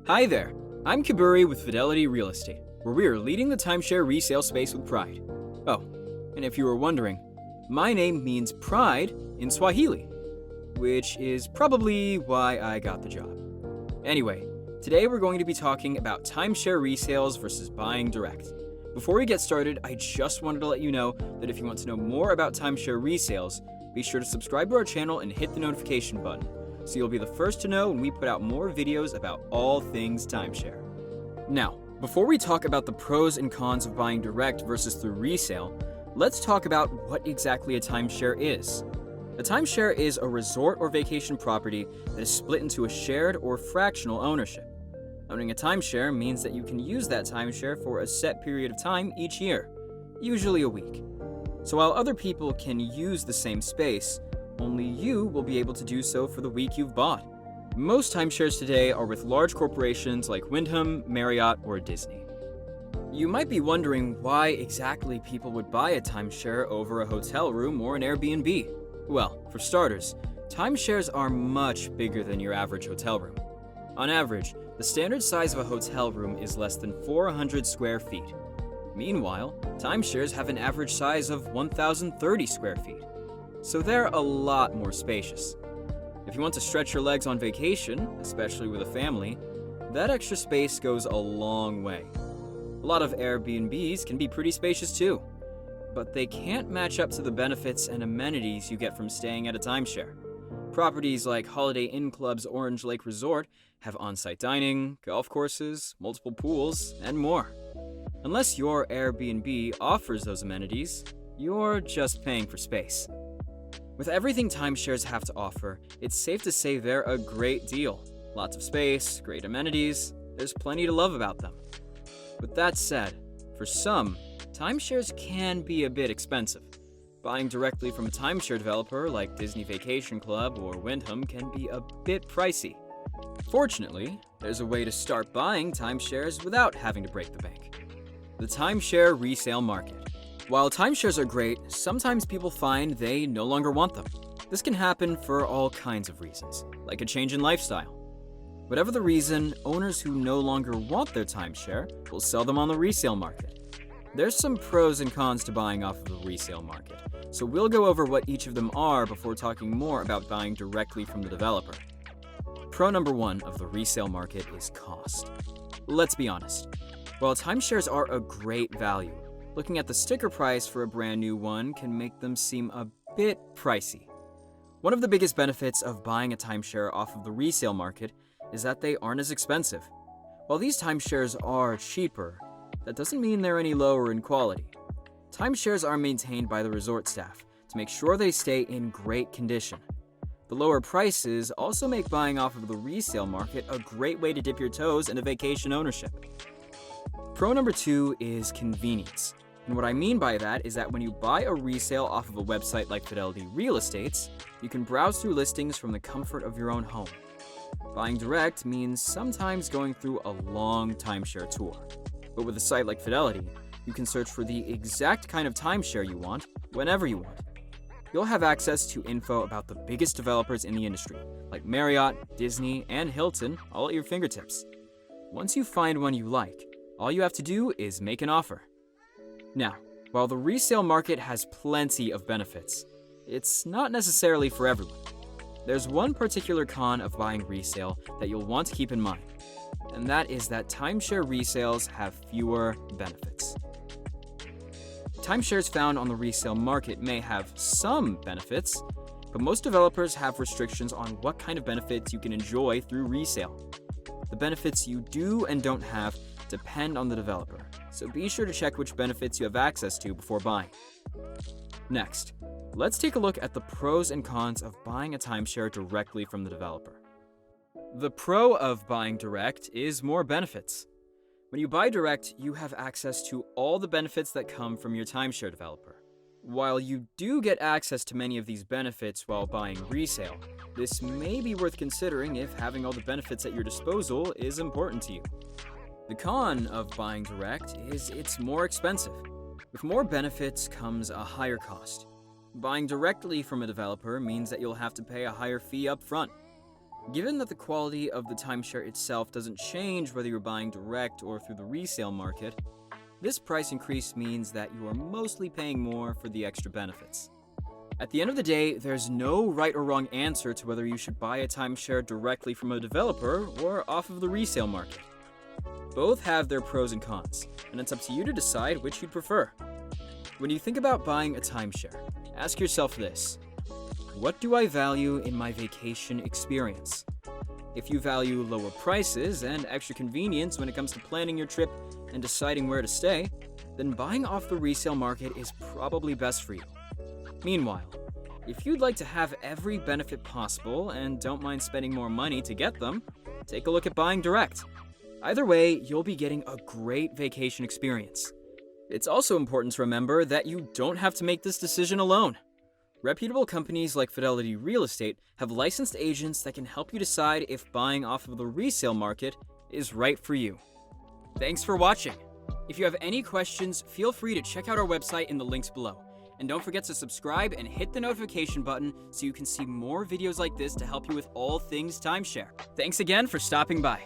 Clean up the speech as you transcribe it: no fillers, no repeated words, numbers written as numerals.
Hi there, I'm Kiburi with Fidelity Real Estate, where we are leading the timeshare resale space with pride. Oh, and if you were wondering, my name means pride in Swahili, which is probably why I got the job. Anyway, today we're going to be talking about timeshare resales versus buying direct. Before we get started, I just wanted to let you know that if you want to know more about timeshare resales, be sure to subscribe to our channel and hit the notification button, so you'll be the first to know when we put out more videos about all things timeshare. Now, before we talk about the pros and cons of buying direct versus through resale, let's talk about what exactly a timeshare is. A timeshare is a resort or vacation property that is split into a shared or fractional ownership. Owning a timeshare means that you can use that timeshare for a set period of time each year, usually a week. So while other people can use the same space, only you will be able to do so for the week you've bought. Most timeshares today are with large corporations like Wyndham, Marriott, or Disney. You might be wondering why exactly people would buy a timeshare over a hotel room or an Airbnb. Well, for starters, timeshares are much bigger than your average hotel room. On average, the standard size of a hotel room is less than 400 square feet. Meanwhile, timeshares have an average size of 1,030 square feet. So they're a lot more spacious. If you want to stretch your legs on vacation, especially with a family, that extra space goes a long way. A lot of Airbnbs can be pretty spacious too, but they can't match up to the benefits and amenities you get from staying at a timeshare. Properties like Holiday Inn Club's Orange Lake Resort have on-site dining, golf courses, multiple pools, and more. Unless your Airbnb offers those amenities, you're just paying for space. With everything timeshares have to offer, it's safe to say they're a great deal. Lots of space, great amenities, there's plenty to love about them. With that said, for some, timeshares can be a bit expensive. Buying directly from a timeshare developer like Disney Vacation Club or Wyndham can be a bit pricey. Fortunately, there's a way to start buying timeshares without having to break the bank. The timeshare resale market. While timeshares are great, sometimes people find they no longer want them. This can happen for all kinds of reasons, like a change in lifestyle. Whatever the reason, owners who no longer want their timeshare will sell them on the resale market. There's some pros and cons to buying off of the resale market, so we'll go over what each of them are before talking more about buying directly from the developer. Pro number one of the resale market is cost. Let's be honest. While timeshares are a great value, looking at the sticker price for a brand new one can make them seem a bit pricey. One of the biggest benefits of buying a timeshare off of the resale market is that they aren't as expensive. While these timeshares are cheaper, that doesn't mean they're any lower in quality. Timeshares are maintained by the resort staff to make sure they stay in great condition. The lower prices also make buying off of the resale market a great way to dip your toes into vacation ownership. Pro number two is convenience. And what I mean by that is that when you buy a resale off of a website like Fidelity Real Estate's, you can browse through listings from the comfort of your own home. Buying direct means sometimes going through a long timeshare tour. But with a site like Fidelity, you can search for the exact kind of timeshare you want, whenever you want. You'll have access to info about the biggest developers in the industry, like Marriott, Disney, and Hilton, all at your fingertips. Once you find one you like, all you have to do is make an offer. Now, while the resale market has plenty of benefits, it's not necessarily for everyone. There's one particular con of buying resale that you'll want to keep in mind, and that is that timeshare resales have fewer benefits. Timeshares found on the resale market may have some benefits, but most developers have restrictions on what kind of benefits you can enjoy through resale. The benefits you do and don't have depend on the developer, so be sure to check which benefits you have access to before buying. Next, let's take a look at the pros and cons of buying a timeshare directly from the developer. The pro of buying direct is more benefits. When you buy direct, you have access to all the benefits that come from your timeshare developer. While you do get access to many of these benefits while buying resale, this may be worth considering if having all the benefits at your disposal is important to you. The con of buying direct is it's more expensive. With more benefits comes a higher cost. Buying directly from a developer means that you'll have to pay a higher fee up front. Given that the quality of the timeshare itself doesn't change whether you're buying direct or through the resale market, this price increase means that you are mostly paying more for the extra benefits. At the end of the day, there's no right or wrong answer to whether you should buy a timeshare directly from a developer or off of the resale market. Both have their pros and cons, and it's up to you to decide which you'd prefer. When you think about buying a timeshare, ask yourself this: what do I value in my vacation experience? If you value lower prices and extra convenience when it comes to planning your trip and deciding where to stay, then buying off the resale market is probably best for you. Meanwhile, if you'd like to have every benefit possible and don't mind spending more money to get them, take a look at buying direct. Either way, you'll be getting a great vacation experience. It's also important to remember that you don't have to make this decision alone. Reputable companies like Fidelity Real Estate have licensed agents that can help you decide if buying off of the resale market is right for you. Thanks for watching. If you have any questions, feel free to check out our website in the links below. And don't forget to subscribe and hit the notification button so you can see more videos like this to help you with all things timeshare. Thanks again for stopping by.